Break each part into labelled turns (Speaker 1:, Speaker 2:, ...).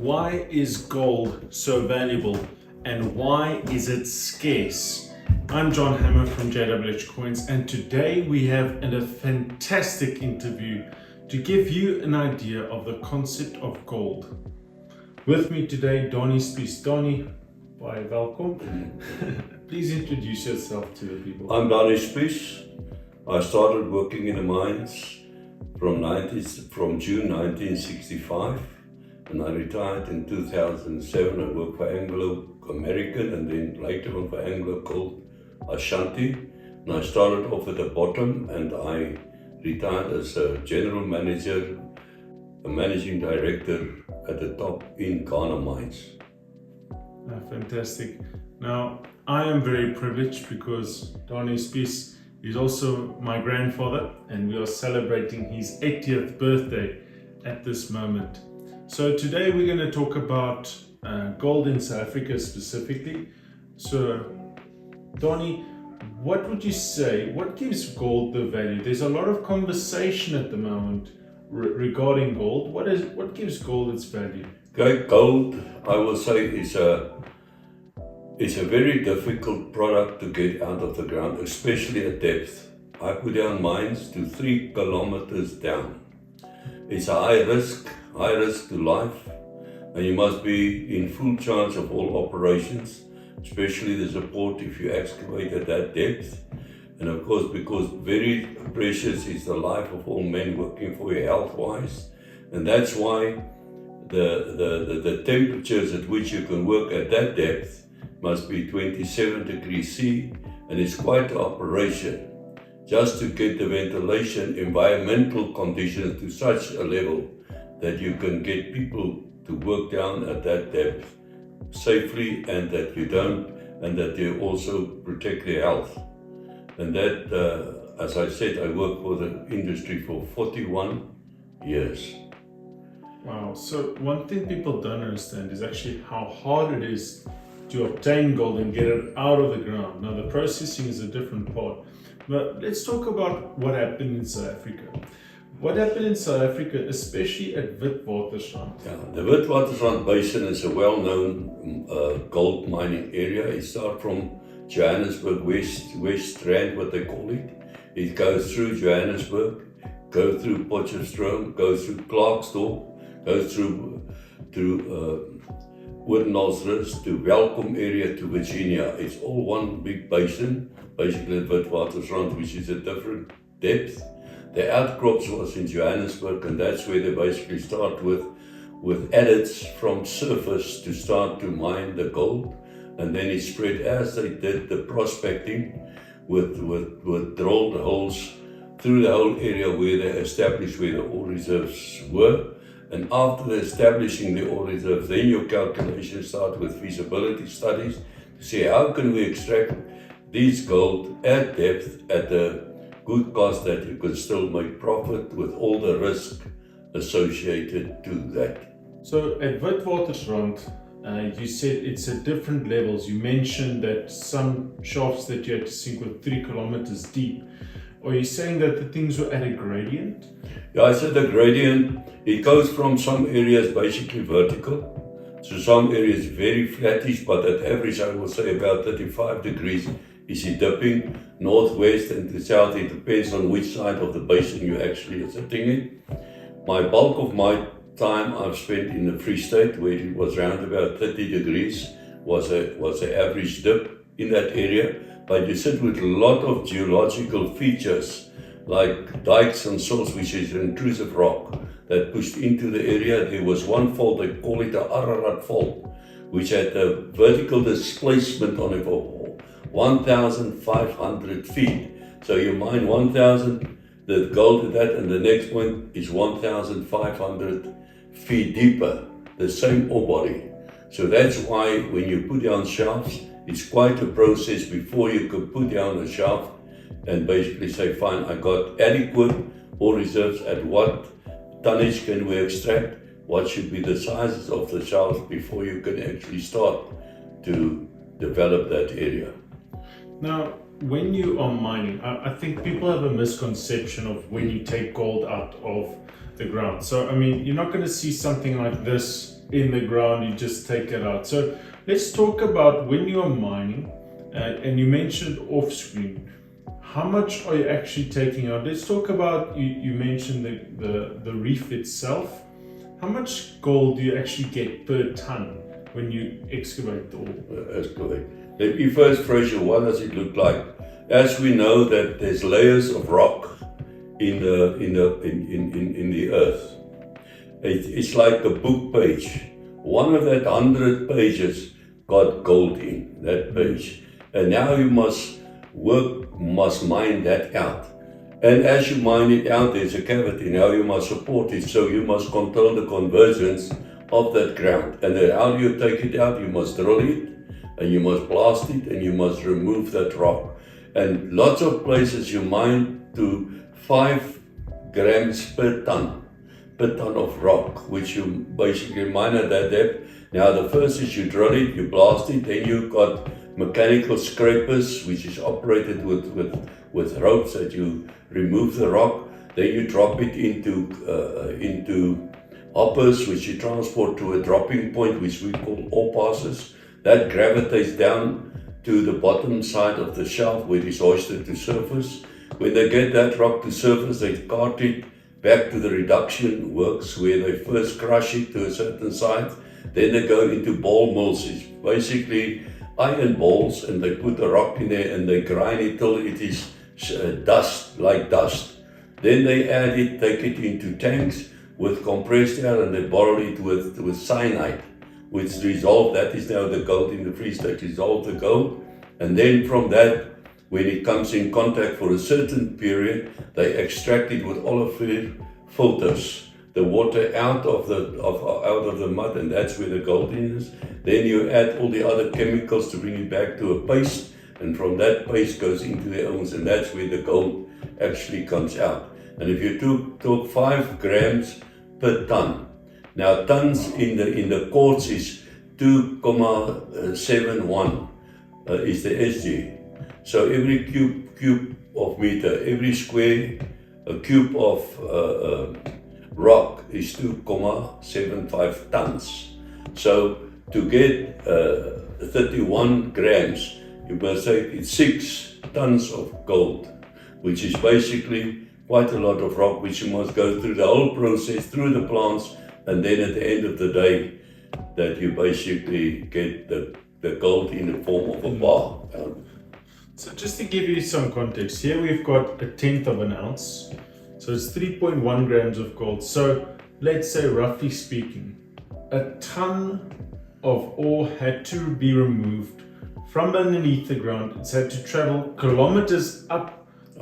Speaker 1: Why is gold so valuable and why is it scarce? I'm John Hammer from JWH Coins, and today we have a fantastic interview to give you an idea of the concept of gold. With me today, Donnie Spies. Donnie, baie welkom. Please introduce yourself to the people.
Speaker 2: I'm Donnie Spies. I started working in the mines from June 1965, and I retired in 2007. I worked for Anglo American and then later on for Anglo called Ashanti. And I started off at the bottom and I retired as a general manager, a managing director at the top in Ghana mines.
Speaker 1: Fantastic. Now, I am very privileged because Donnie Spies is also my grandfather and we are celebrating his 80th birthday at this moment. So today we're going to talk about gold in South Africa specifically. So Donnie, what would you say, what gives gold the value? There's a lot of conversation at the moment regarding gold. What gives gold its value?
Speaker 2: Okay, gold, I will say, is a very difficult product to get out of the ground, especially at depth. I put down mines to 3 kilometres down. It's a high risk to life, and you must be in full charge of all operations, especially the support if you excavate at that depth. And of course, because very precious is the life of all men working for you health-wise, and that's why the temperatures at which you can work at that depth must be 27 degrees C, and it's quite an operation just to get the ventilation, environmental conditions to such a level that you can get people to work down at that depth safely, and that you also protect their health. And that, as I said, I worked for the industry for 41 years.
Speaker 1: Wow, so one thing people don't understand is actually how hard it is to obtain gold and get it out of the ground. Now the processing is a different part, but let's talk about what happened in South Africa. What happened in South Africa, especially at Witwatersrand?
Speaker 2: Yeah, the Witwatersrand Basin is a well-known gold mining area. It starts from Johannesburg, Witwatersrand, what they call it. It goes through Johannesburg, goes through Potchefstroom, goes through Klerksdorp, goes through Witwatersrand to Welkom area to Virginia. It's all one big basin, basically at Witwatersrand, which is a different depth. The outcrops was in Johannesburg, and that's where they basically start with adits from surface to start to mine the gold, and then it spread as they did the prospecting with drilled holes through the whole area where they established where the ore reserves were. And after establishing the ore reserve, then your calculations start with feasibility studies to see how can we extract these gold at depth at a good cost that you can still make profit with all the risk associated to that.
Speaker 1: So at Witwatersrand, you said it's at different levels. You mentioned that some shafts that you had to sink were 3 kilometers deep. Are you saying that the things were at a gradient?
Speaker 2: Yeah, I said the gradient, it goes from some areas basically vertical, so some areas very flattish, but at average I will say about 35 degrees is it dipping northwest and to south. It depends on which side of the basin you actually are sitting in. My bulk of my time I've spent in the Free State, where it was around about 30 degrees, was an average dip in that area. But you sit with a lot of geological features like dikes and sills, which is intrusive rock that pushed into the area. There was one fault, they call it the Ararat fault, which had a vertical displacement on it of 1,500 feet. So you mine 1,000, the gold at that, and the next point is 1,500 feet deeper, the same ore body. So that's why when you put down shafts, it's quite a process before you can put down a shaft and basically say, fine, I got adequate ore reserves. At what tonnage can we extract? What should be the sizes of the shafts before you can actually start to develop that area?
Speaker 1: Now, when you are mining, I think people have a misconception of when you take gold out of the ground. So, I mean, you're not going to see something like this in the ground, you just take it out. So let's talk about when you are mining, and you mentioned off screen, how much are you actually taking out? Let's talk about, you mentioned the reef itself. How much gold do you actually get per ton when you excavate the ore?
Speaker 2: That's correct. Let me first phrase you, what does it look like? As we know that there's layers of rock in the earth. It's like a book page. One of that 100 pages got gold in that page. And now you must mine that out. And as you mine it out, there's a cavity. Now you must support it. So you must control the convergence of that ground. And then how do you take it out? You must drill it, and you must blast it, and you must remove that rock. And lots of places you mine to 5 grams per ton of rock, which you basically mine at that depth. Now the first is you drill it, you blast it, then you've got mechanical scrapers, which is operated with ropes that you remove the rock. Then you drop it into hoppers, which you transport to a dropping point, which we call ore passes. That gravitates down to the bottom side of the shelf where it is hoisted to surface. When they get that rock to surface, they cart it back to the reduction works where they first crush it to a certain size. Then they go into ball mills. It's basically iron balls, and they put the rock in there and they grind it till it is dust, like dust. Then they add it, take it into tanks with compressed air, and they borrow it with cyanide, which dissolve. That is now the gold in the freeze. They dissolve the gold, and then from that, when it comes in contact for a certain period, they extract it with olefin filters, the water out of the mud, and that's where the gold is. Then you add all the other chemicals to bring it back to a paste, and from that paste goes into the ovens, and that's where the gold actually comes out. And if you took 5 grams per ton, now tons in the quartz is 2,71 is the SG. So every cube of meter, every square cube of rock is 2,75 tons. So to get 31 grams, you must say it's 6 tons of gold, which is basically quite a lot of rock, which you must go through the whole process, through the plants, and then at the end of the day, that you basically get the gold in the form of a bar.
Speaker 1: So just to give you some context, here we've got 1/10 of an ounce. So it's 3.1 grams of gold. So let's say, roughly speaking, a ton of ore had to be removed from underneath the ground. It's had to travel kilometers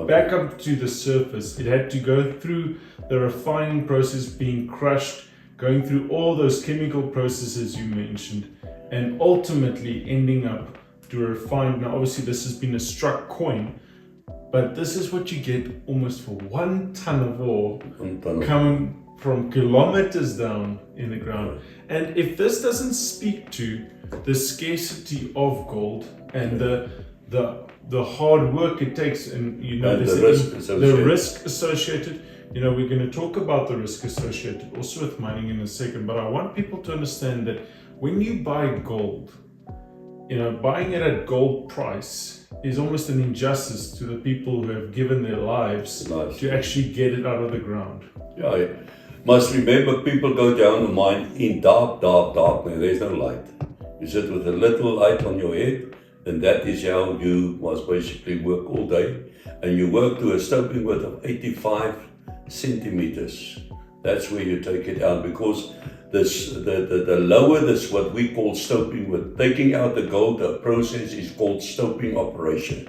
Speaker 1: back up to the surface. It had to go through the refining process, being crushed, going through all those chemical processes you mentioned, and ultimately ending up to refine. Now obviously this has been a struck coin, but this is what you get almost for 1 ton of ore coming from kilometers down in the ground. And if this doesn't speak to the scarcity of gold and the hard work it takes, and you know, the risk associated, you know, we're going to talk about the risk associated also with mining in a second, but I want people to understand that when you buy gold, you know, buying it at gold price is almost an injustice to the people who have given their lives to actually get it out of the ground.
Speaker 2: Yeah, you must remember, people go down the mine in dark. There's no light. You sit with a little light on your head, and that is how you must basically work all day. And you work to a stoping width of 85 centimeters. That's where you take it out, because the lower this, what we call stoping width, taking out the gold, the process is called stoping operation.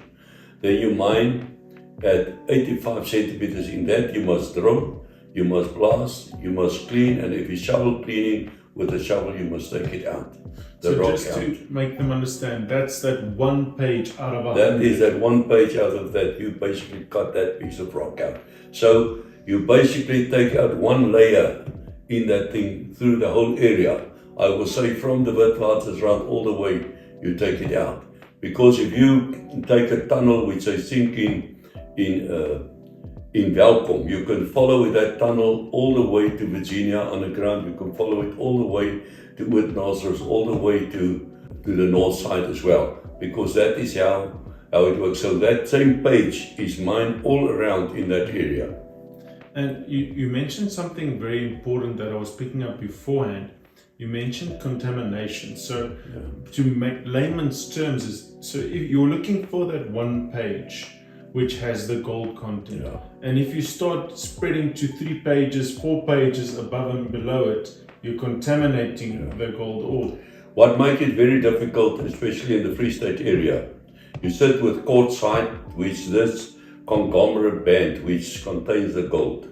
Speaker 2: Then you mine at 85 centimeters. In that you must drill, you must blast, you must clean, and if you shovel cleaning with a shovel, you must take it out.
Speaker 1: So just to make them understand, that's that 1 page out of 100.
Speaker 2: That is that 1 page out of that. You basically cut that piece of rock out. So you basically take out 1 layer in that thing through the whole area. I will say from the Witwatersrand all the way, you take it out. Because if you take a tunnel which I think in in Welkom. You can follow that tunnel all the way to Virginia underground. You can follow it all the way to Witwatersrand, all the way to the north side as well, because that is how it works. So that same page is mined all around in that area.
Speaker 1: And you mentioned something very important that I was picking up beforehand. You mentioned contamination. So to make layman's terms, so if you're looking for that one page which has the gold content, and if you start spreading to 3 pages, 4 pages above and below it, you're contaminating the gold ore.
Speaker 2: What makes it very difficult, especially in the Free State area, you sit with quartzite, which this conglomerate band which contains the gold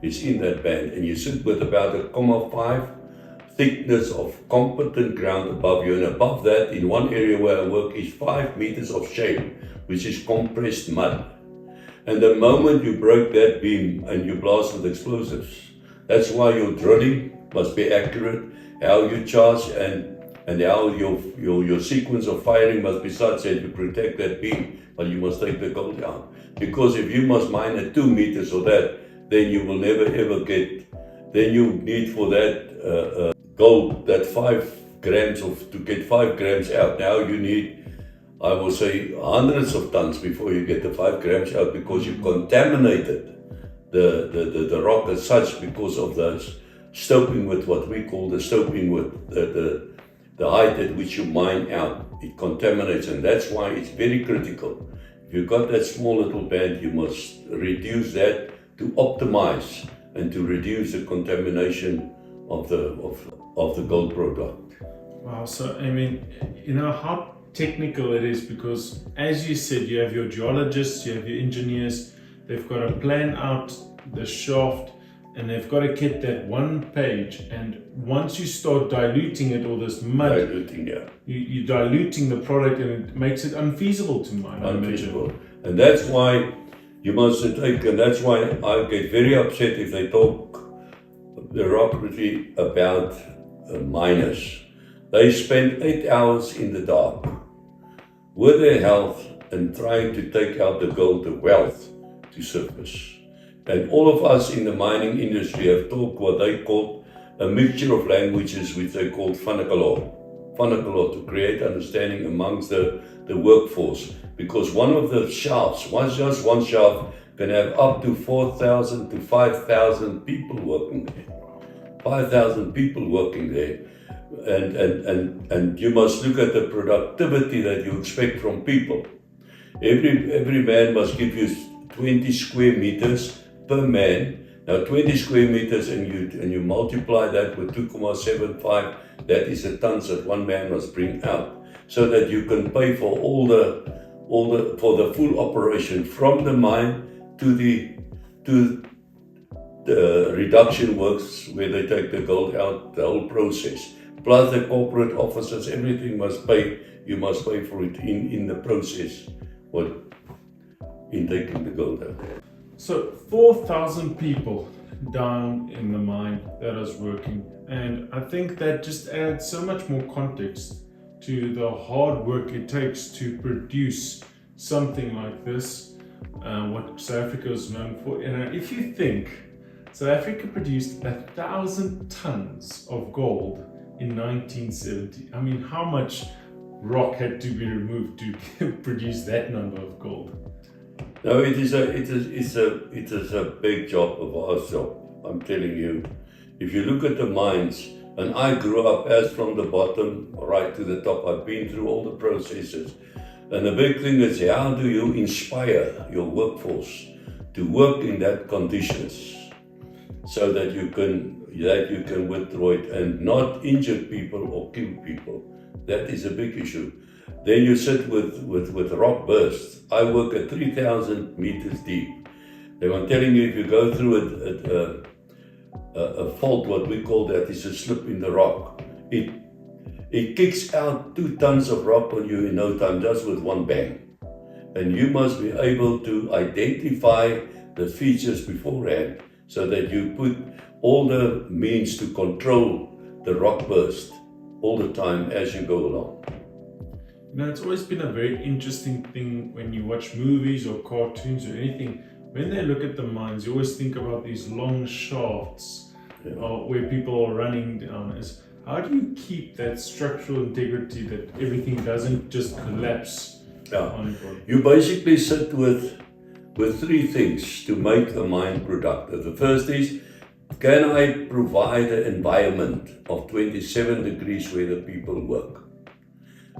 Speaker 2: is in that band, and you sit with about a 0.5 thickness of competent ground above you, and above that, in one area where I work, is 5 meters of shale, which is compressed mud. And the moment you break that beam and you blast with explosives, that's why your drilling must be accurate, how you charge and how your sequence of firing must be such that you protect that beam, but you must take the gold out. Because if you must mine at 2 meters or that, then you will never ever get, then you need for that gold, that 5 grams to get 5 grams out. Now you need, I will say, hundreds of tons before you get the 5 grams out, because you contaminated the rock as such because of those stoping with what we call the stoping with the height at which you mine out. It contaminates, and that's why it's very critical. If you've got that small little band, you must reduce that to optimize and to reduce the contamination of the gold product.
Speaker 1: Wow, so I mean, you know how technical it is, because as you said, you have your geologists, you have your engineers, they've got to plan out the shaft, and they've got to get that one page, and once you start diluting it, all this mud, you're diluting the product, and it makes it unfeasible to mine.
Speaker 2: Unfeasible. And that's why you must take, and that's why I get very upset if they talk derogatory about miners. They spend 8 hours in the dark with their health and trying to take out the gold, the wealth, to surface. And all of us in the mining industry have talked what they call a mixture of languages, which they call Fanakalo, to create understanding amongst the workforce. Because one of the shafts, just one shaft, can have up to 4,000 to 5,000 people working there. 5,000 people working there. And you must look at the productivity that you expect from people. Every man must give you 20 square meters per man. Now 20 square meters, and you multiply that with 2.75, that is the tons that one man must bring out, so that you can pay for for the full operation, from the mine to the reduction works where they take the gold out, the whole process. Plus the corporate officers, everything must pay. You must pay for it in the process, in taking the gold out.
Speaker 1: So 4,000 people down in the mine that is working, and I think that just adds so much more context to the hard work it takes to produce something like this, what South Africa is known for. And if you think South Africa produced 1,000 tons of gold in 1970, I mean, how much rock had to be removed to produce that number of gold?
Speaker 2: No, it is a big job of our job. I'm telling you. If you look at the mines, and I grew up as from the bottom right to the top. I've been through all the processes. And the big thing is, how do you inspire your workforce to work in that conditions, so that you can withdraw it and not injure people or kill people? That is a big issue. Then you sit with rock bursts. I work at 3,000 meters deep. I'm telling you, if you go through a fault, what we call that is a slip in the rock, it kicks out 2 tons of rock on you in no time, just with one bang. And you must be able to identify the features beforehand, so that you put all the means to control the rock burst all the time as you go along.
Speaker 1: You know, it's always been a very interesting thing when you watch movies or cartoons or anything, when they look at the mines, you always think about these long shafts where people are running down. How do you keep that structural integrity that everything doesn't just collapse on it?
Speaker 2: You basically sit with three things to make the mine productive. The first is, can I provide an environment of 27 degrees where the people work?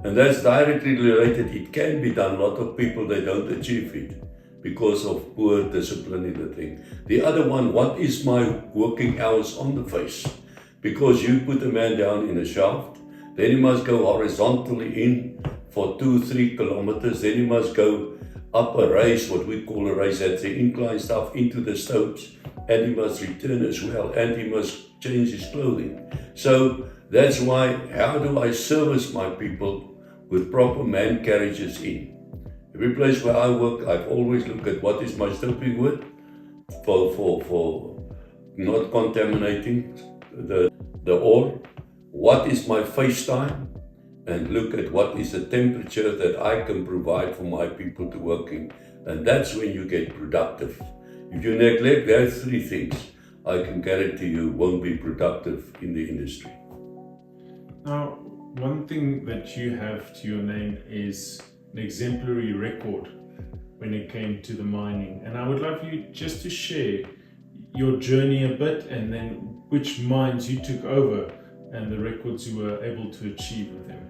Speaker 2: And that's directly related. It can be done. A lot of people, they don't achieve it because of poor discipline in the thing. The other one, what is my working hours on the face? Because you put a man down in a shaft, then he must go horizontally in for 2-3 kilometers, then he must go up a raise, what we call a raise, that's the incline stuff, into the stopes, and he must return as well, and he must change his clothing. So that's why, how do I service my people with proper man carriages in? Every place where I work, I've always looked at what is my stoping wood for not contaminating the ore, what is my face time, and look at what is the temperature that I can provide for my people to work in. And that's when you get productive. If you neglect those three things, I can guarantee you won't be productive in the industry.
Speaker 1: Now, one thing that you have to your name is an exemplary record when it came to the mining. And I would love you just to share your journey a bit, and then which mines you took over and the records you were able to achieve with them.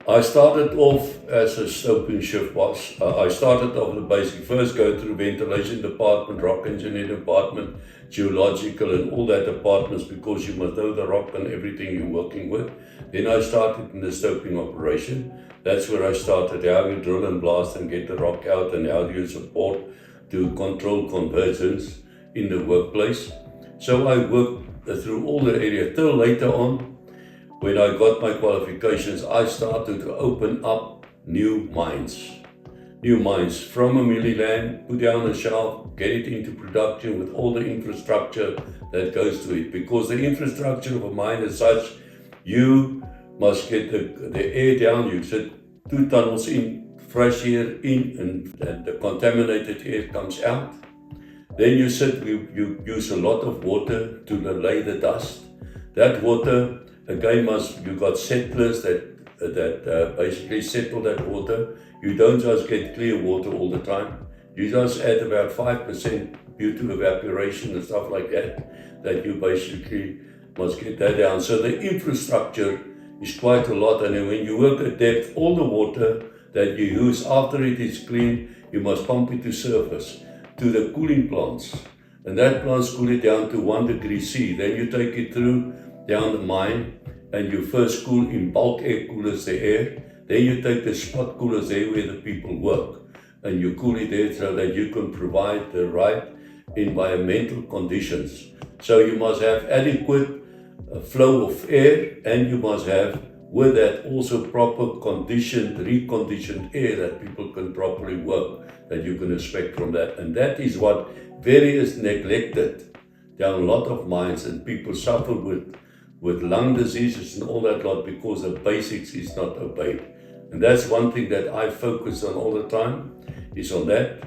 Speaker 2: I started off as a stoping shift boss. I started off the basic, first go through ventilation department, rock engineering department, geological and all that departments, because you must know the rock and everything you're working with. Then I started in the stoping operation. That's where I started how you drill and blast and get the rock out, and how do you support to control convergence in the workplace. So I worked through all the area till later on, when I got my qualifications, I started to open up new mines. New mines from a milling land, put down a shaft, get it into production with all the infrastructure that goes to it. Because the infrastructure of a mine is such, you must get the air down. You set 2 tunnels in, fresh air in, and the contaminated air comes out. Then you use a lot of water to lay the dust. That water, again, you got settlers that basically settle that water. You don't just get clear water all the time. You just add about 5% due to evaporation and stuff like that you basically must get that down. So the infrastructure is quite a lot. And then when you work at depth, all the water that you use after it is clean, you must pump it to surface, to the cooling plants. And that plants cool it down to 1 degree C. Then you take it through down the mine, and you first cool in bulk air coolers the air. Then you take the spot coolers there where the people work, and you cool it there so that you can provide the right environmental conditions. So you must have adequate flow of air, and you must have with that also proper conditioned, reconditioned air that people can properly work, that you can expect from that. And that is what is neglected down a lot of mines, and people suffer with lung diseases and all that lot because the basics is not obeyed. And that's one thing that I focus on all the time, is on that.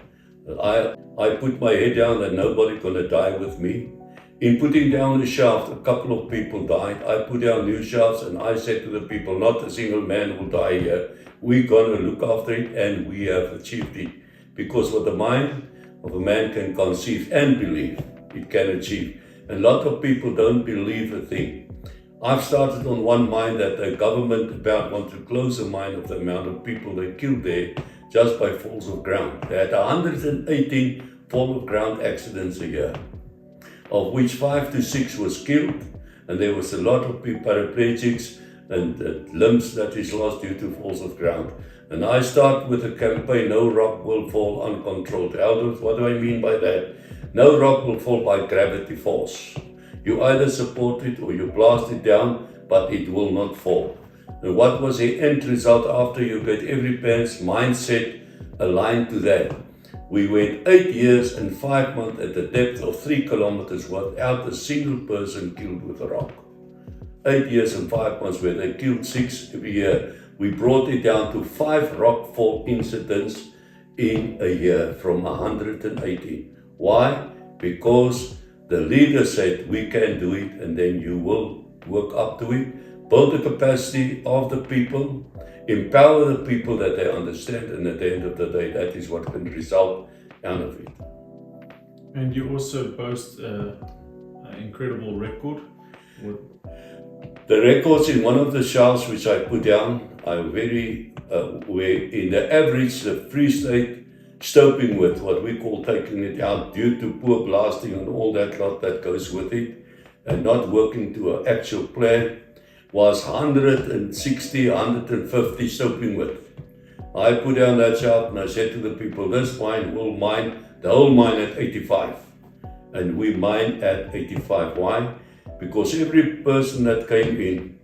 Speaker 2: I put my head down that nobody's gonna die with me. In putting down the shaft, a couple of people died. I put down new shafts, and I said to the people, not a single man will die here. We're gonna look after it, and we have achieved it. Because what the mind of a man can conceive and believe, it can achieve. And a lot of people don't believe a thing. I've started on one mine that the government about want to close a mine of the amount of people they killed there just by falls of ground. They had 118 fall of ground accidents a year, of which 5 to 6 was killed, and there was a lot of paraplegics and limbs that is lost due to falls of ground. And I start with a campaign, no rock will fall uncontrolled. What do I mean by that? No rock will fall by gravity force. You either support it or you blast it down, but it will not fall. And what was the end result after you get every man's mindset aligned to that? We went 8 years and 5 months at the depth of 3 kilometers without a single person killed with a rock. 8 years and 5 months where they killed 6 every year. We brought it down to 5 rock fall incidents in a year from 180. Why? Because the leader said we can do it, and then you will work up to it. Build the capacity of the people, empower the people that they understand, and at the end of the day, that is what can result out of it.
Speaker 1: And you also boast an incredible record.
Speaker 2: The records in one of the shelves which I put down are very, where in the average, the Free State stoping width, what we call taking it out due to poor blasting and all that lot that goes with it, and not working to an actual plan, was 160, 150 stoping width. I put down that shelf and I said to the people, this mine will mine the whole mine at 85. And we mine at 85. Why? Because every person that came in,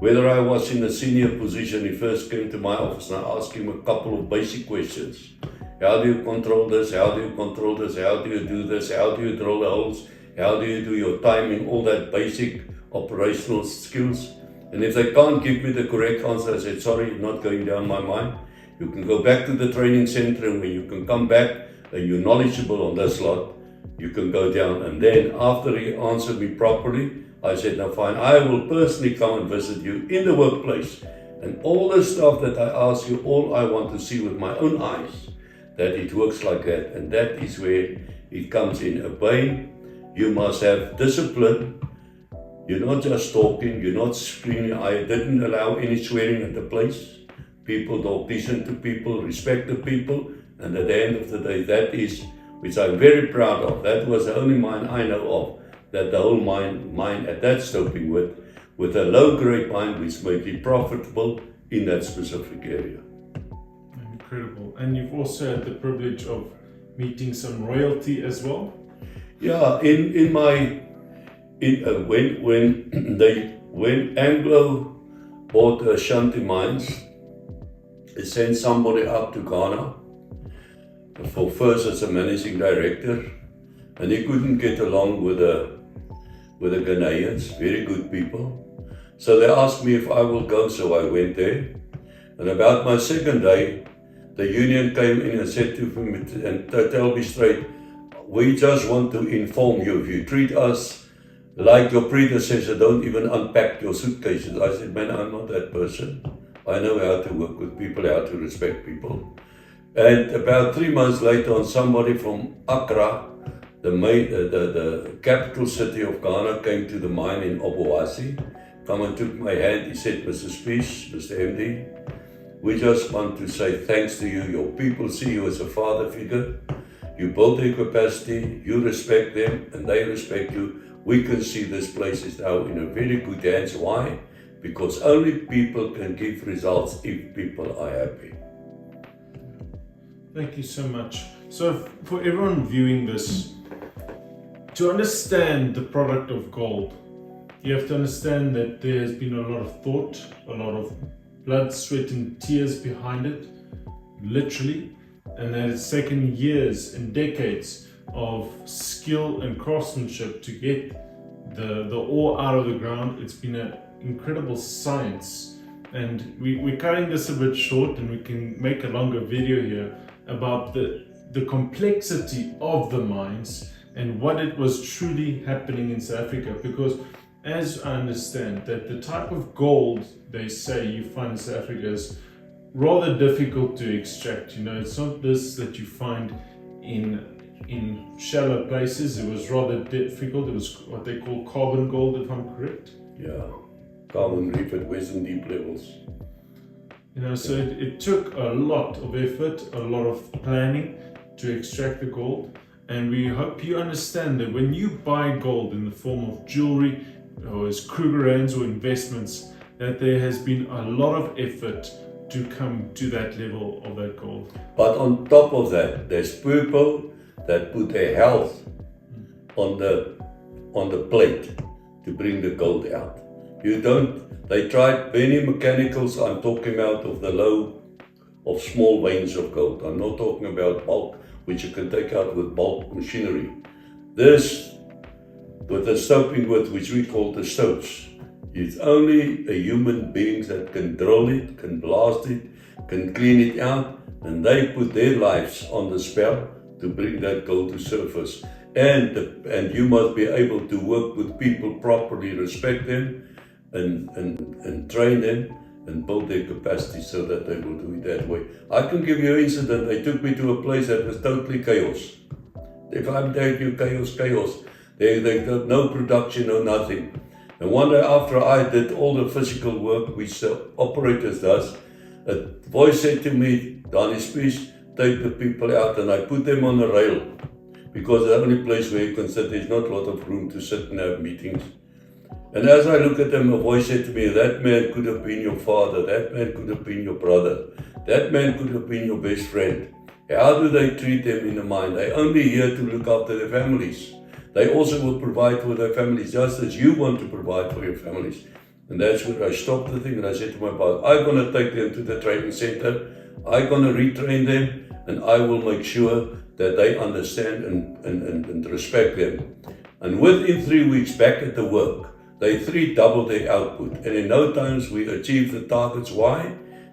Speaker 2: whether I was in a senior position, he first came to my office and I asked him a couple of basic questions. How do you control this? How do you control this? How do you do this? How do you drill the holes? How do you do your timing? All that basic operational skills. And if they can't give me the correct answer, I said, sorry, not going down my mind. You can go back to the training center, and when you can come back and you're knowledgeable on this lot, you can go down. And then after he answered me properly, I said, now fine, I will personally come and visit you in the workplace. And all the stuff that I ask you, all I want to see with my own eyes, that it works like that. And that is where it comes in. Obeying, you must have discipline. You're not just talking, you're not screaming. I didn't allow any swearing at the place. People talk decent to people, respect the people, and at the end of the day, that is, which I'm very proud of. That was the only mine I know of, that the whole mine at that stoping with a low-grade mine which may be profitable in that specific area.
Speaker 1: Incredible. And you've also had the privilege of meeting some royalty as well?
Speaker 2: Yeah, when Anglo bought Ashanti Mines, they sent somebody up to Ghana for first as a managing director, and he couldn't get along with the Ghanaians, very good people. So they asked me if I will go, so I went there. And about my second day, the union came in and said to me, and tell me straight, we just want to inform you, if you treat us like your predecessor, don't even unpack your suitcases. I said, man, I'm not that person. I know how to work with people, how to respect people. And about 3 months later on, somebody from Accra, the capital city of Ghana, came to the mine in Obuasi, come and took my hand. He said, Mr. Spies, Mr. MD, we just want to say thanks to you. Your people see you as a father figure. You build their capacity, you respect them, and they respect you. We can see this place is now in a very good hands. Why? Because only people can give results if people are happy.
Speaker 1: Thank you so much. So for everyone viewing this, to understand the product of gold, you have to understand that there has been a lot of thought, a lot of blood, sweat and tears behind it, literally, and that it's taken years and decades of skill and craftsmanship to get the ore out of the ground. It's been an incredible science, and we're cutting this a bit short, and we can make a longer video here about the complexity of the mines and what it was truly happening in South Africa. Because as I understand that the type of gold they say you find in South Africa is rather difficult to extract. You know, it's not this that you find in shallow places. It was rather difficult. It was what they call carbon gold, if I'm correct.
Speaker 2: Yeah, carbon reef at Western deep levels.
Speaker 1: You know, so it took a lot of effort, a lot of planning to extract the gold. And we hope you understand that when you buy gold in the form of jewelry or as Krugerrands or investments, that there has been a lot of effort to come to that level of that gold.
Speaker 2: But on top of that, there's people that put their health on the plate to bring the gold out. They tried many mechanicals. I'm talking about of small veins of gold. I'm not talking about bulk, which you can take out with bulk machinery. This, with the stoping width, which we call the stopes, it's only a human being that can drill it, can blast it, can clean it out, and they put their lives on the spell to bring that gold to surface. And you must be able to work with people properly, respect them, and train them and build their capacity so that they will do it that way. I can give you an incident. They took me to a place that was totally chaos. If I'm telling you chaos, they got no production, no nothing. And one day after I did all the physical work, which the operators does, a voice said to me, "Danny, please take the people out," and I put them on a rail, because the only place where you can sit, there's not a lot of room to sit and have meetings. And as I look at them, a voice said to me, "That man could have been your father, that man could have been your brother, that man could have been your best friend." How do they treat them in the mine? They're only here to look after their families. They also will provide for their families, just as you want to provide for your families. And that's where I stopped the thing and I said to my boss, "I'm going to take them to the training center, I'm going to retrain them, and I will make sure that they understand and respect them." And within 3 weeks back at the work, they doubled their output. And in no times we achieved the targets. Why?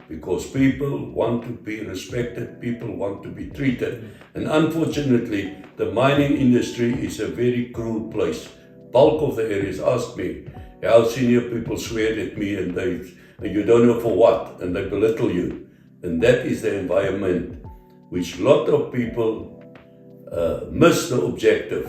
Speaker 2: Because people want to be respected, people want to be treated. And unfortunately, the mining industry is a very cruel place. Bulk of the areas ask me, how senior people swear at me and you don't know for what, and they belittle you. And that is the environment which a lot of people miss the objective,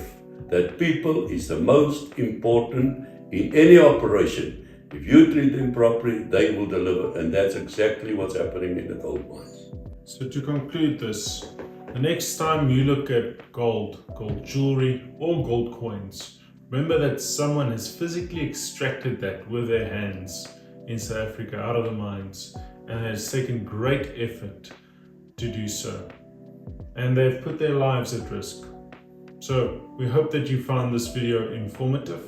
Speaker 2: that people is the most important in any operation. If you treat them properly, they will deliver, and that's exactly what's happening in the gold mines.
Speaker 1: So to conclude this, the next time you look at gold jewelry or gold coins, remember that someone has physically extracted that with their hands in South Africa out of the mines, and has taken great effort to do so. And they've put their lives at risk. So we hope that you found this video informative.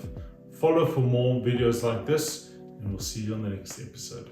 Speaker 1: Follow for more videos like this, and we'll see you on the next episode.